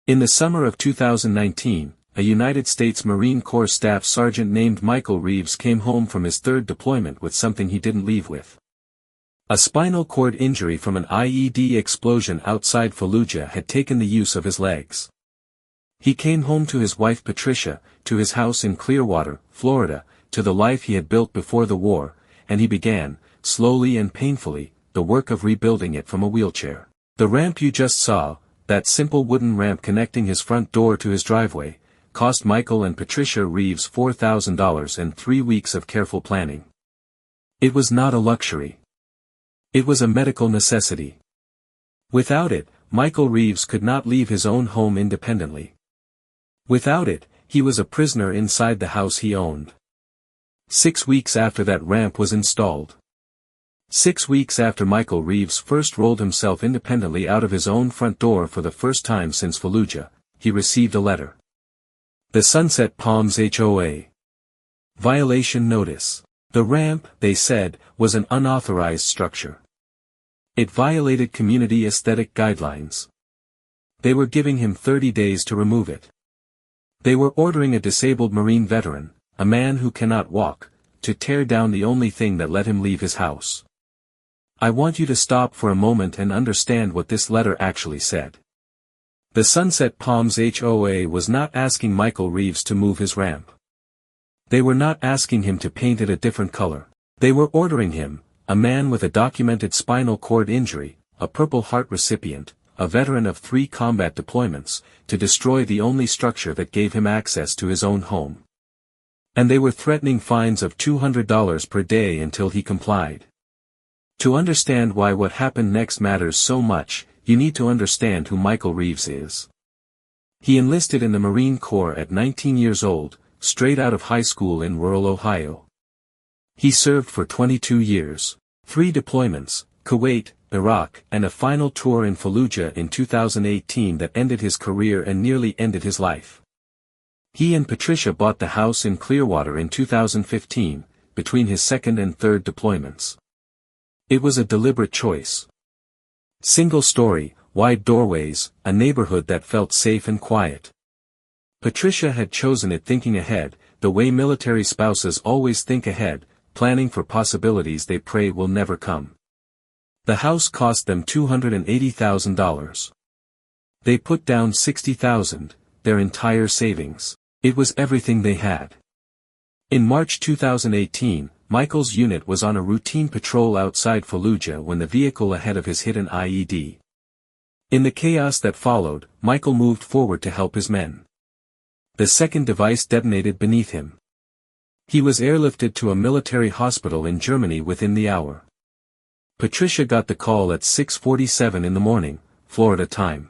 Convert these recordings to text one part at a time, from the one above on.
In the summer of 2019, a United States Marine Corps Staff Sergeant named Michael Reeves came home from his third deployment with something he didn't leave with. A spinal cord injury from an IED explosion outside Fallujah had taken the use of his legs. He came home to his wife Patricia, to his house in Clearwater, Florida, to the life he had built before the war, and he began, slowly and painfully, the work of rebuilding it from a wheelchair. The ramp you just saw, that simple wooden ramp connecting his front door to his driveway, cost Michael and Patricia Reeves $4,000 and 3 weeks of careful planning. It was not a luxury. It was a medical necessity. Without it, Michael Reeves could not leave his own home independently. Without it, he was a prisoner inside the house he owned. 6 weeks after that ramp was installed. 6 weeks after Michael Reeves first rolled himself independently out of his own front door for the first time since Fallujah, he received a letter. The Sunset Palms HOA. Violation notice. The ramp, they said, was an unauthorized structure. It violated community aesthetic guidelines. They were giving him 30 days to remove it. They were ordering a disabled Marine veteran, a man who cannot walk, to tear down the only thing that let him leave his house. I want you to stop for a moment and understand what this letter actually said. The Sunset Palms HOA was not asking Michael Reeves to move his ramp. They were not asking him to paint it a different color. They were ordering him, a man with a documented spinal cord injury, a Purple Heart recipient, a veteran of 3 combat deployments, to destroy the only structure that gave him access to his own home. And they were threatening fines of $200 per day until he complied. To understand why what happened next matters so much, you need to understand who Michael Reeves is. He enlisted in the Marine Corps at 19 years old, straight out of high school in rural Ohio. He served for 22 years, 3 deployments, Kuwait, Iraq, and a final tour in Fallujah in 2018 that ended his career and nearly ended his life. He and Patricia bought the house in Clearwater in 2015, between his second and third deployments. It was a deliberate choice. Single story, wide doorways, a neighborhood that felt safe and quiet. Patricia had chosen it thinking ahead, the way military spouses always think ahead, planning for possibilities they pray will never come. The house cost them $280,000. They put down $60,000, their entire savings. It was everything they had. In March 2018, Michael's unit was on a routine patrol outside Fallujah when the vehicle ahead of his hit an IED. In the chaos that followed, Michael moved forward to help his men. The second device detonated beneath him. He was airlifted to a military hospital in Germany within the hour. Patricia got the call at 6:47 in the morning, Florida time.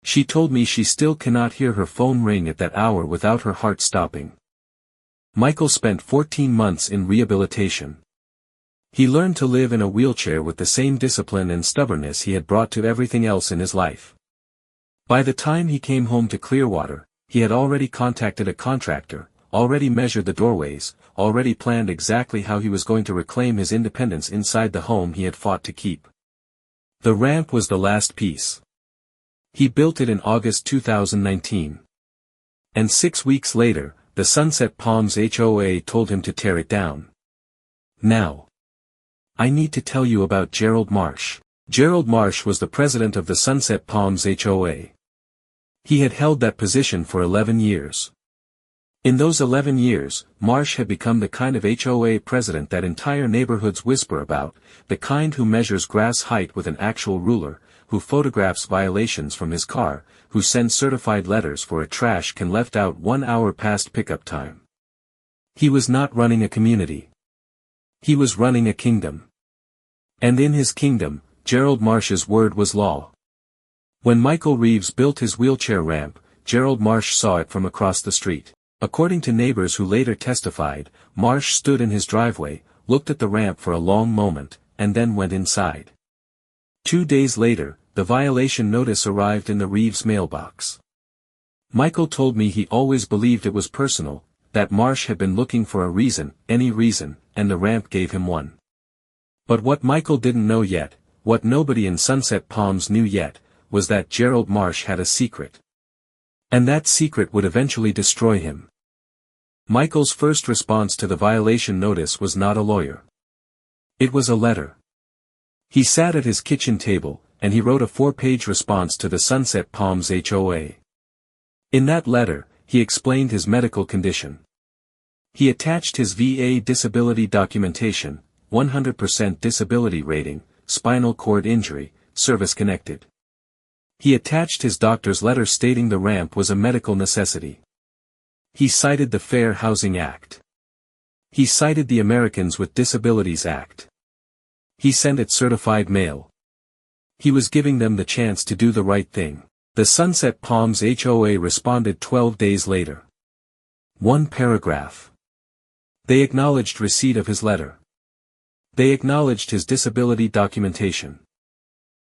She told me she still cannot hear her phone ring at that hour without her heart stopping. Michael spent 14 months in rehabilitation. He learned to live in a wheelchair with the same discipline and stubbornness he had brought to everything else in his life. By the time he came home to Clearwater, he had already contacted a contractor, already measured the doorways, already planned exactly how he was going to reclaim his independence inside the home he had fought to keep. The ramp was the last piece. He built it in August 2019. And 6 weeks later, the Sunset Palms HOA told him to tear it down. Now, I need to tell you about Gerald Marsh. Gerald Marsh was the president of the Sunset Palms HOA. He had held that position for 11 years. In those 11 years, Marsh had become the kind of HOA president that entire neighborhoods whisper about, the kind who measures grass height with an actual ruler, who photographs violations from his car, who sends certified letters for a trash can left out 1 hour past pickup time. He was not running a community. He was running a kingdom. And in his kingdom, Gerald Marsh's word was law. When Michael Reeves built his wheelchair ramp, Gerald Marsh saw it from across the street. According to neighbors who later testified, Marsh stood in his driveway, looked at the ramp for a long moment, and then went inside. 2 days later, the violation notice arrived in the Reeves mailbox. Michael told me he always believed it was personal, that Marsh had been looking for a reason, any reason, and the ramp gave him one. But what Michael didn't know yet, what nobody in Sunset Palms knew yet, was that Gerald Marsh had a secret. And that secret would eventually destroy him. Michael's first response to the violation notice was not a lawyer. It was a letter. He sat at his kitchen table, and he wrote a 4-page response to the Sunset Palms HOA. In that letter, he explained his medical condition. He attached his VA disability documentation, 100% disability rating, spinal cord injury, service-connected. He attached his doctor's letter stating the ramp was a medical necessity. He cited the Fair Housing Act. He cited the Americans with Disabilities Act. He sent it certified mail. He was giving them the chance to do the right thing. The Sunset Palms HOA responded 12 days later. One paragraph. They acknowledged receipt of his letter. They acknowledged his disability documentation.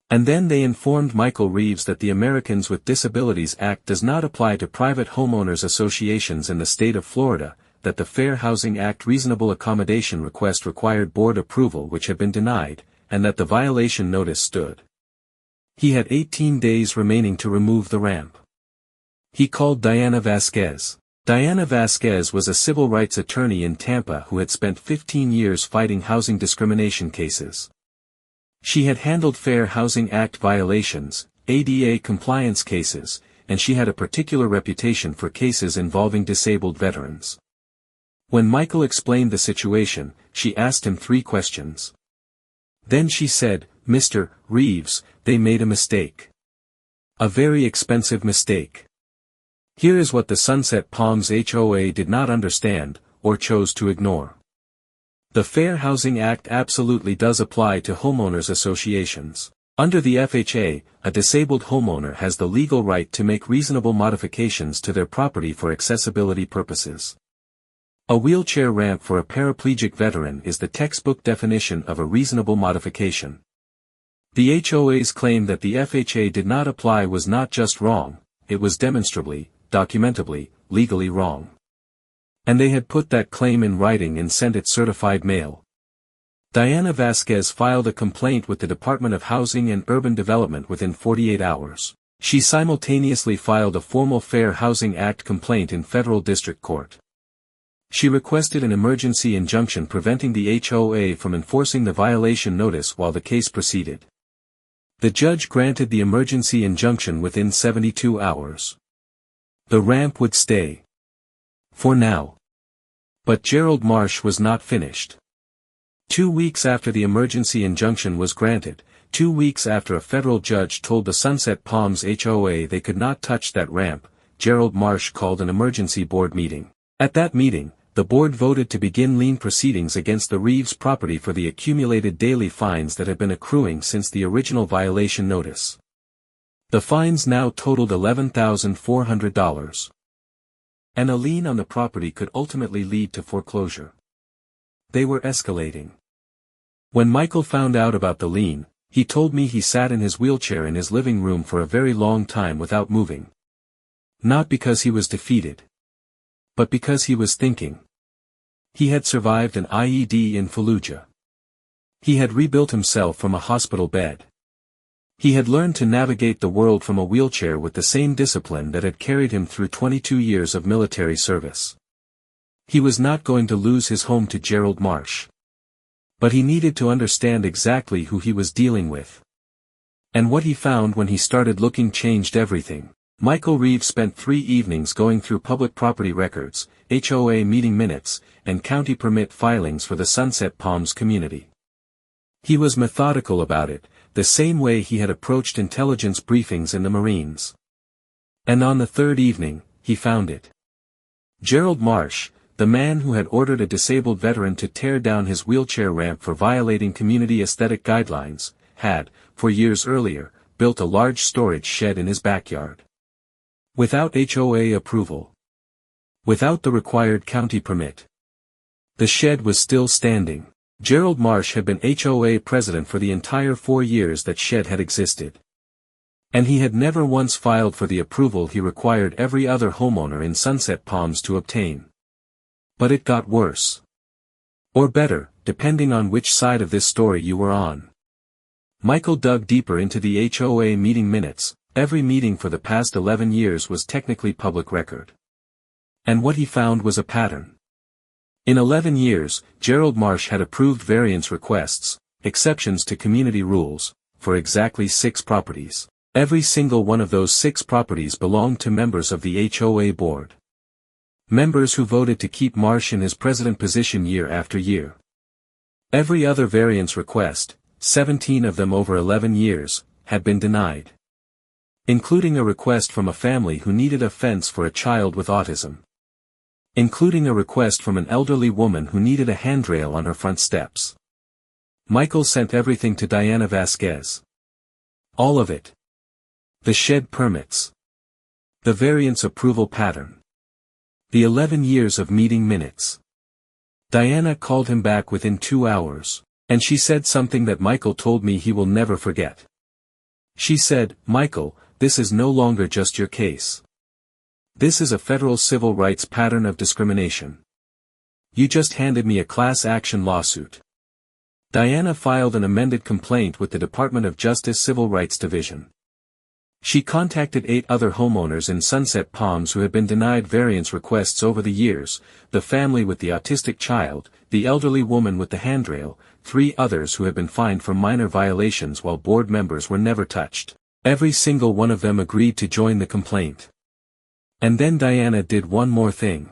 And then they informed Michael Reeves that the Americans with Disabilities Act does not apply to private homeowners associations in the state of Florida, that the Fair Housing Act reasonable accommodation request required board approval which had been denied, and that the violation notice stood. He had 18 days remaining to remove the ramp. He called Diana Vasquez. Diana Vasquez was a civil rights attorney in Tampa who had spent 15 years fighting housing discrimination cases. She had handled Fair Housing Act violations, ADA compliance cases, and she had a particular reputation for cases involving disabled veterans. When Michael explained the situation, she asked him 3 questions. Then she said, "Mr. Reeves, they made a mistake. A very expensive mistake. Here is what the Sunset Palms HOA did not understand, or chose to ignore. The Fair Housing Act absolutely does apply to homeowners associations. Under the FHA, a disabled homeowner has the legal right to make reasonable modifications to their property for accessibility purposes. A wheelchair ramp for a paraplegic veteran is the textbook definition of a reasonable modification. The HOA's claim that the FHA did not apply was not just wrong, it was demonstrably, documentably, legally wrong. And they had put that claim in writing and sent it certified mail. Diana Vasquez filed a complaint with the Department of Housing and Urban Development within 48 hours. She simultaneously filed a formal Fair Housing Act complaint in federal district court. She requested an emergency injunction preventing the HOA from enforcing the violation notice while the case proceeded. The judge granted the emergency injunction within 72 hours. The ramp would stay. For now. But Gerald Marsh was not finished. 2 weeks after the emergency injunction was granted, 2 weeks after a federal judge told the Sunset Palms HOA they could not touch that ramp, Gerald Marsh called an emergency board meeting. At that meeting, the board voted to begin lien proceedings against the Reeves property for the accumulated daily fines that had been accruing since the original violation notice. The fines now totaled $11,400. And a lien on the property could ultimately lead to foreclosure. They were escalating. When Michael found out about the lien, he told me he sat in his wheelchair in his living room for a very long time without moving. Not because he was defeated. But because he was thinking. He had survived an IED in Fallujah. He had rebuilt himself from a hospital bed. He had learned to navigate the world from a wheelchair with the same discipline that had carried him through 22 years of military service. He was not going to lose his home to Gerald Marsh. But he needed to understand exactly who he was dealing with. And what he found when he started looking changed everything. Michael Reeves spent 3 evenings going through public property records, HOA meeting minutes, and county permit filings for the Sunset Palms community. He was methodical about it, the same way he had approached intelligence briefings in the Marines. And on the 3rd evening, he found it. Gerald Marsh, the man who had ordered a disabled veteran to tear down his wheelchair ramp for violating community aesthetic guidelines, had, for years earlier, built a large storage shed in his backyard. Without HOA approval. Without the required county permit. The shed was still standing. Gerald Marsh had been HOA president for the entire 4 years that shed had existed. And he had never once filed for the approval he required every other homeowner in Sunset Palms to obtain. But it got worse. Or better, depending on which side of this story you were on. Michael dug deeper into the HOA meeting minutes, every meeting for the past 11 years was technically public record. And what he found was a pattern. In 11 years, Gerald Marsh had approved variance requests, exceptions to community rules, for exactly 6 properties. Every single one of those 6 properties belonged to members of the HOA board. Members who voted to keep Marsh in his president position year after year. Every other variance request, 17 of them over 11 years, had been denied. Including a request from a family who needed a fence for a child with autism. Including a request from an elderly woman who needed a handrail on her front steps. Michael sent everything to Diana Vasquez. All of it. The shed permits. The variance approval pattern. The 11 years of meeting minutes. Diana called him back within 2 hours, and she said something that Michael told me he will never forget. She said, "Michael, this is no longer just your case. This is a federal civil rights pattern of discrimination. You just handed me a class action lawsuit." Diana filed an amended complaint with the Department of Justice Civil Rights Division. She contacted 8 other homeowners in Sunset Palms who had been denied variance requests over the years, the family with the autistic child, the elderly woman with the handrail, 3 others who had been fined for minor violations while board members were never touched. Every single one of them agreed to join the complaint. And then Diana did one more thing.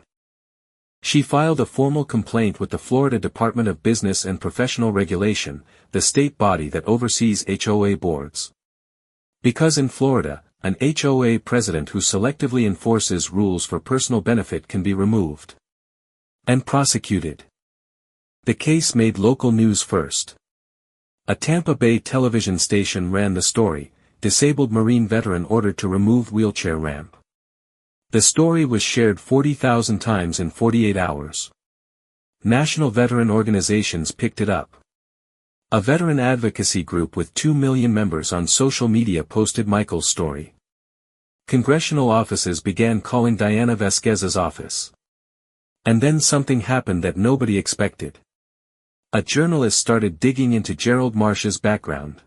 She filed a formal complaint with the Florida Department of Business and Professional Regulation, the state body that oversees HOA boards. Because in Florida, an HOA president who selectively enforces rules for personal benefit can be removed and prosecuted. The case made local news first. A Tampa Bay television station ran the story, "Disabled Marine Veteran Ordered to Remove Wheelchair Ramp." The story was shared 40,000 times in 48 hours. National veteran organizations picked it up. A veteran advocacy group with 2 million members on social media posted Michael's story. Congressional offices began calling Diana Vasquez's office. And then something happened that nobody expected. A journalist started digging into Gerald Marsh's background.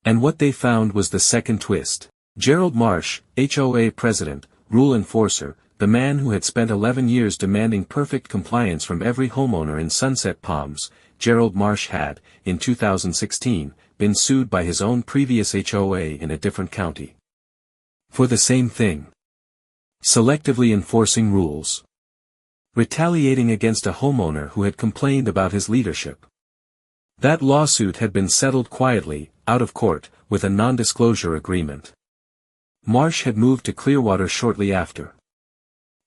And what they found was the second twist. Gerald Marsh, HOA president, rule enforcer, the man who had spent 11 years demanding perfect compliance from every homeowner in Sunset Palms, Gerald Marsh had, in 2016, been sued by his own previous HOA in a different county. For the same thing. Selectively enforcing rules. Retaliating against a homeowner who had complained about his leadership. That lawsuit had been settled quietly, out of court, with a non-disclosure agreement. Marsh had moved to Clearwater shortly after.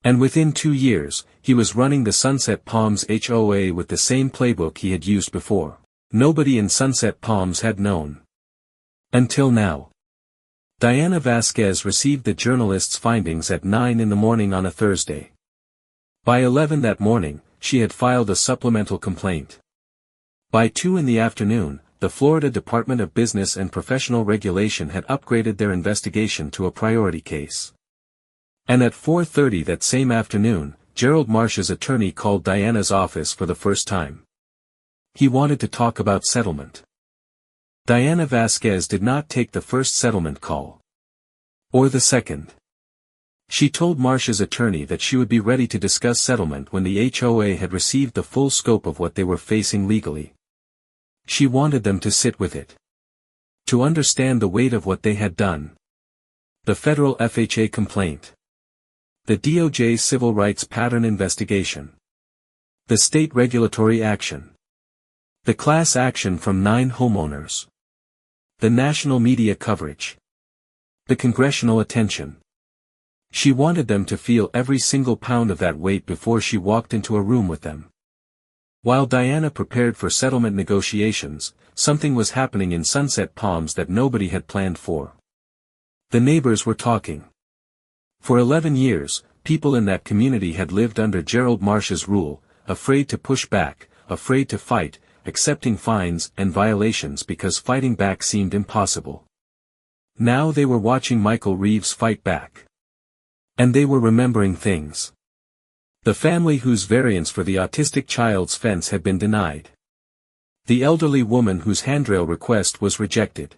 And within 2 years, he was running the Sunset Palms HOA with the same playbook he had used before. Nobody in Sunset Palms had known. Until now. Diana Vasquez received the journalist's findings at 9 in the morning on a Thursday. By 11 that morning, she had filed a supplemental complaint. By 2 in the afternoon, the Florida Department of Business and Professional Regulation had upgraded their investigation to a priority case. And at 4:30 that same afternoon, Gerald Marsh's attorney called Diana's office for the first time. He wanted to talk about settlement. Diana Vasquez did not take the first settlement call. Or the second. She told Marsh's attorney that she would be ready to discuss settlement when the HOA had received the full scope of what they were facing legally. She wanted them to sit with it. To understand the weight of what they had done. The federal FHA complaint. The DOJ civil rights pattern investigation. The state regulatory action. The class action from 9 homeowners. The national media coverage. The congressional attention. She wanted them to feel every single pound of that weight before she walked into a room with them. While Diana prepared for settlement negotiations, something was happening in Sunset Palms that nobody had planned for. The neighbors were talking. For 11 years, people in that community had lived under Gerald Marsh's rule, afraid to push back, afraid to fight, accepting fines and violations because fighting back seemed impossible. Now they were watching Michael Reeves fight back. And they were remembering things. The family whose variance for the autistic child's fence had been denied. The elderly woman whose handrail request was rejected.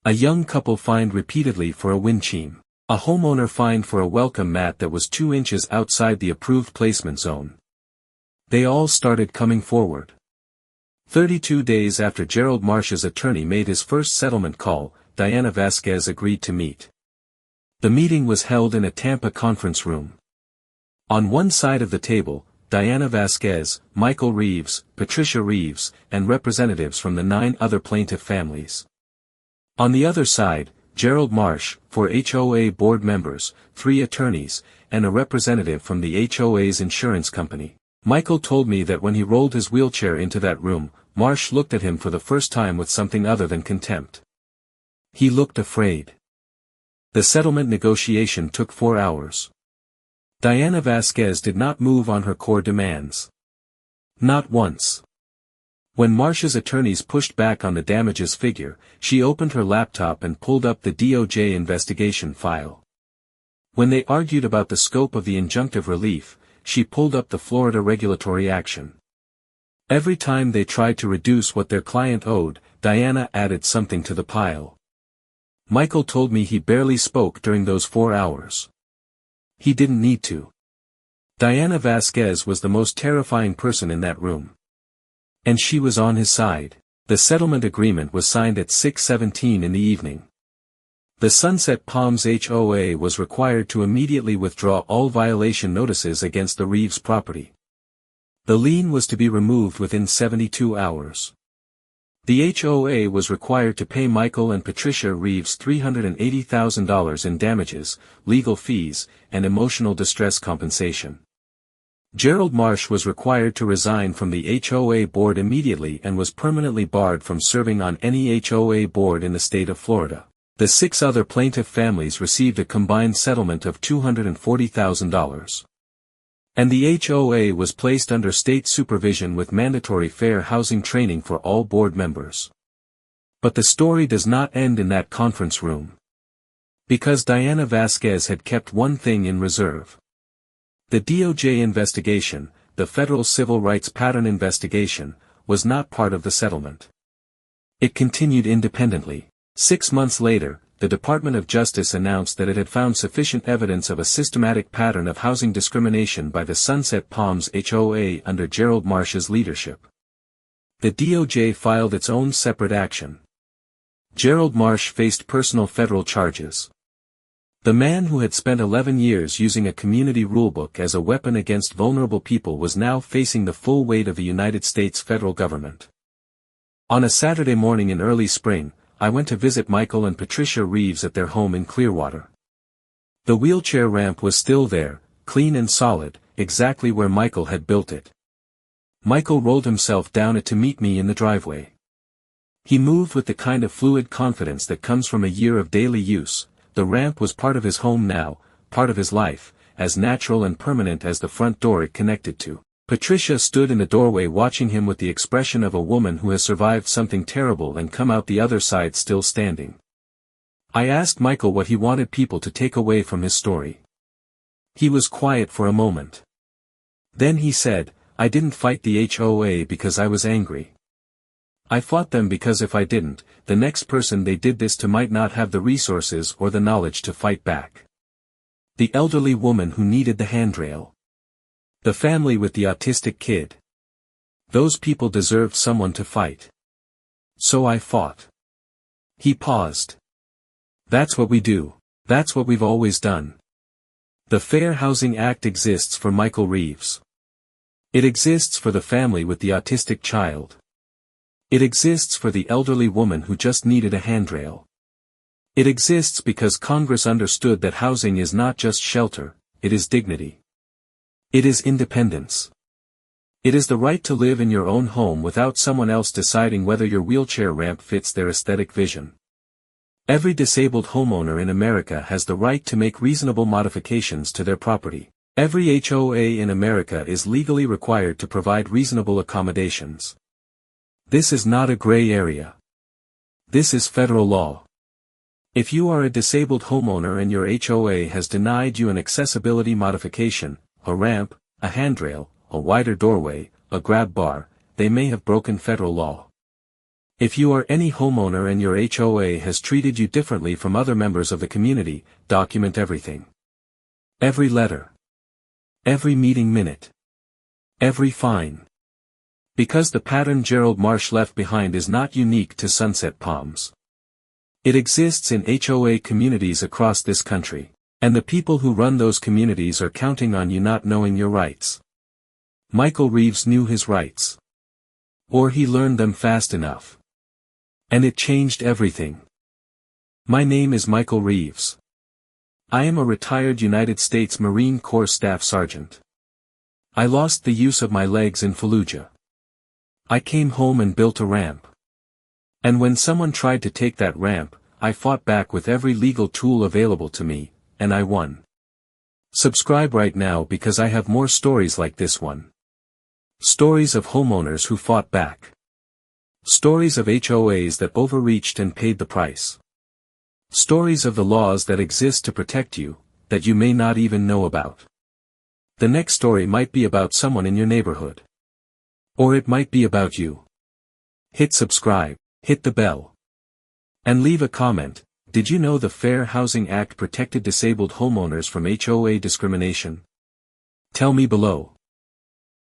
A young couple fined repeatedly for a wind chime. A homeowner fined for a welcome mat that was 2 inches outside the approved placement zone. They all started coming forward. 32 days after Gerald Marsh's attorney made his first settlement call, Diana Vasquez agreed to meet. The meeting was held in a Tampa conference room. On one side of the table, Diana Vasquez, Michael Reeves, Patricia Reeves, and representatives from the 9 other plaintiff families. On the other side, Gerald Marsh, 4 HOA board members, 3 attorneys, and a representative from the HOA's insurance company. Michael told me that when he rolled his wheelchair into that room, Marsh looked at him for the first time with something other than contempt. He looked afraid. The settlement negotiation took 4 hours. Diana Vasquez did not move on her core demands. Not once. When Marsh's attorneys pushed back on the damages figure, she opened her laptop and pulled up the DOJ investigation file. When they argued about the scope of the injunctive relief, she pulled up the Florida regulatory action. Every time they tried to reduce what their client owed, Diana added something to the pile. Michael told me he barely spoke during those 4 hours. He didn't need to. Diana Vasquez was the most terrifying person in that room. And she was on his side. The settlement agreement was signed at 6:17 in the evening. The Sunset Palms HOA was required to immediately withdraw all violation notices against the Reeves property. The lien was to be removed within 72 hours. The HOA was required to pay Michael and Patricia Reeves $380,000 in damages, legal fees, and emotional distress compensation. Gerald Marsh was required to resign from the HOA board immediately and was permanently barred from serving on any HOA board in the state of Florida. The 6 other plaintiff families received a combined settlement of $240,000. And the HOA was placed under state supervision with mandatory fair housing training for all board members. But the story does not end in that conference room. Because Diana Vasquez had kept one thing in reserve. The DOJ investigation, the federal civil rights pattern investigation, was not part of the settlement. It continued independently. 6 months later, the Department of Justice announced that it had found sufficient evidence of a systematic pattern of housing discrimination by the Sunset Palms HOA under Gerald Marsh's leadership. The DOJ filed its own separate action. Gerald Marsh faced personal federal charges. The man who had spent 11 years using a community rulebook as a weapon against vulnerable people was now facing the full weight of the United States federal government. On a Saturday morning in early spring, I went to visit Michael and Patricia Reeves at their home in Clearwater. The wheelchair ramp was still there, clean and solid, exactly where Michael had built it. Michael rolled himself down it to meet me in the driveway. He moved with the kind of fluid confidence that comes from a year of daily use. The ramp was part of his home now, part of his life, as natural and permanent as the front door it connected to. Patricia stood in the doorway watching him with the expression of a woman who has survived something terrible and come out the other side still standing. I asked Michael what he wanted people to take away from his story. He was quiet for a moment. Then he said, "I didn't fight the HOA because I was angry. I fought them because if I didn't, the next person they did this to might not have the resources or the knowledge to fight back. The elderly woman who needed the handrail. The family with the autistic kid. Those people deserved someone to fight. So I fought." He paused. "That's what we do. That's what we've always done. The Fair Housing Act exists for Michael Reeves. It exists for the family with the autistic child. It exists for the elderly woman who just needed a handrail. It exists because Congress understood that housing is not just shelter, it is dignity. It is independence. It is the right to live in your own home without someone else deciding whether your wheelchair ramp fits their aesthetic vision. Every disabled homeowner in America has the right to make reasonable modifications to their property. Every HOA in America is legally required to provide reasonable accommodations. This is not a gray area. This is federal law. If you are a disabled homeowner and your HOA has denied you an accessibility modification, a ramp, a handrail, a wider doorway, a grab bar, they may have broken federal law. If you are any homeowner and your HOA has treated you differently from other members of the community, document everything. Every letter. Every meeting minute. Every fine. Because the pattern Gerald Marsh left behind is not unique to Sunset Palms. It exists in HOA communities across this country, and the people who run those communities are counting on you not knowing your rights. Michael Reeves knew his rights. Or he learned them fast enough. And it changed everything. My name is Michael Reeves. I am a retired United States Marine Corps Staff Sergeant. I lost the use of my legs in Fallujah. I came home and built a ramp. And when someone tried to take that ramp, I fought back with every legal tool available to me, and I won. Subscribe right now because I have more stories like this one. Stories of homeowners who fought back. Stories of HOAs that overreached and paid the price. Stories of the laws that exist to protect you, that you may not even know about. The next story might be about someone in your neighborhood. Or it might be about you. Hit subscribe, hit the bell. And leave a comment. Did you know the Fair Housing Act protected disabled homeowners from HOA discrimination? Tell me below.